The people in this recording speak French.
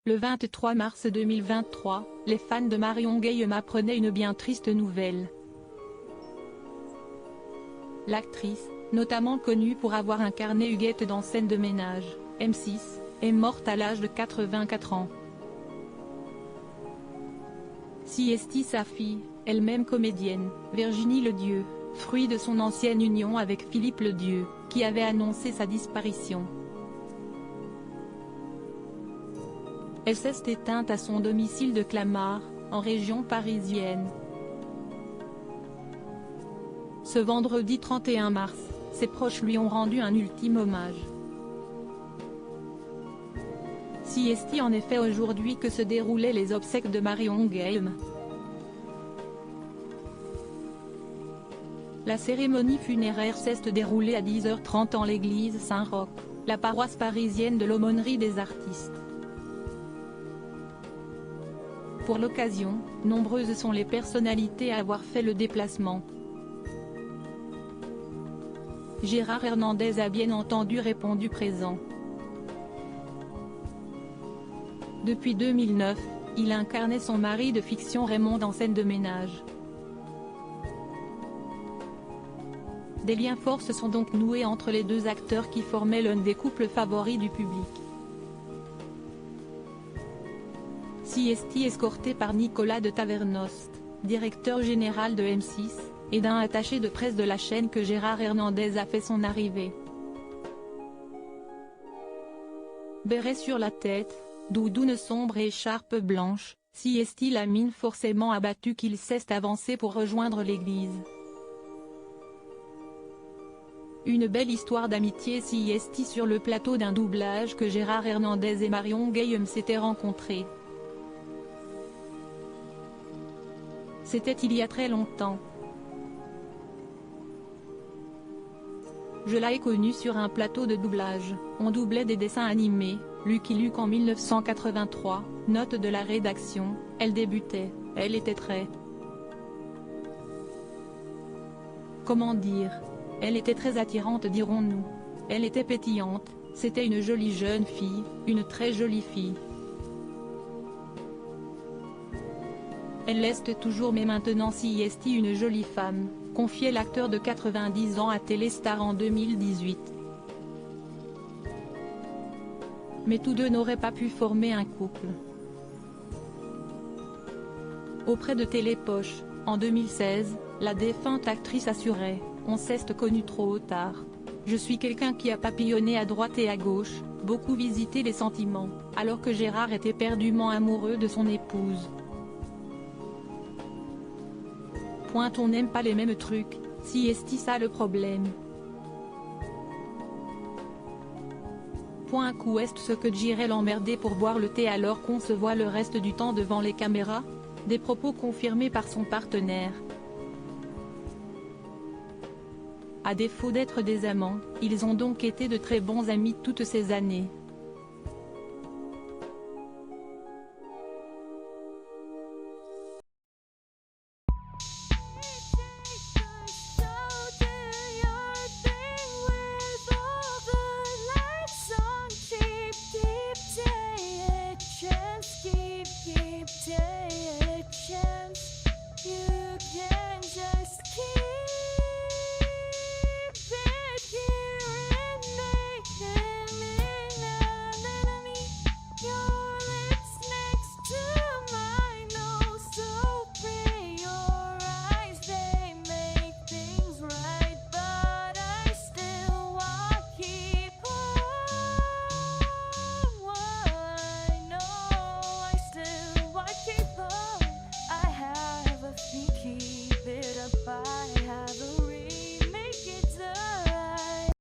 Le 23 mars 2023, les fans de Marion Guilhem apprenaient une bien triste nouvelle. L'actrice, notamment connue pour avoir incarné Huguette dans Scène de ménage, M6, est morte à l'âge de 84 ans. CST sa fille, elle-même comédienne, Virginie Ledieu, fruit de son ancienne union avec Philippe Ledieu, qui avait annoncé sa disparition. Elle s'est éteinte à son domicile de Clamart, en région parisienne. Ce vendredi 31 mars, ses proches lui ont rendu un ultime hommage. C'est en effet aujourd'hui que se déroulaient les obsèques de Marion Guilhem. La cérémonie funéraire s'est déroulée à 10h30 en l'église Saint-Roch, la paroisse parisienne de l'Aumônerie des artistes. Pour l'occasion, nombreuses sont les personnalités à avoir fait le déplacement. Gérard Hernandez a bien entendu répondu présent. Depuis 2009, il incarnait son mari de fiction Raymond dans Scène de ménage. Des liens forts se sont donc noués entre les deux acteurs qui formaient l'un des couples favoris du public. CST escorté par Nicolas de Tavernost, directeur général de M6, et d'un attaché de presse de la chaîne que Gérard Hernandez a fait son arrivée. Béret sur la tête, doudoune sombre et écharpe blanche, CST la mine forcément abattue qu'il s'est avancé pour rejoindre l'église. Une belle histoire d'amitié CST sur le plateau d'un doublage que Gérard Hernandez et Marion Guilhem s'étaient rencontrés. C'était il y a très longtemps. Je l'ai connu sur un plateau de doublage, on doublait des dessins animés, Lucky Luke en 1983, note de la rédaction, elle débutait, elle était très... Comment dire? Elle était très attirante dirons-nous. Elle était pétillante, c'était une jolie jeune fille, une très jolie fille. Elle l'est toujours mais maintenant CST une jolie femme, confiait l'acteur de 90 ans à Téléstar en 2018. Mais tous deux n'auraient pas pu former un couple. Auprès de Télépoche, en 2016, la défunte actrice assurait « On s'est connu trop tard. Je suis quelqu'un qui a papillonné à droite et à gauche, beaucoup visité les sentiments, alors que Gérard était perdument amoureux de son épouse. On n'aime pas les mêmes trucs, CST ça le problème. Où est-ce que j'irais l'emmerder pour boire le thé alors qu'on se voit le reste du temps devant les caméras? Des propos confirmés par son partenaire. À défaut d'être des amants, ils ont donc été de très bons amis toutes ces années.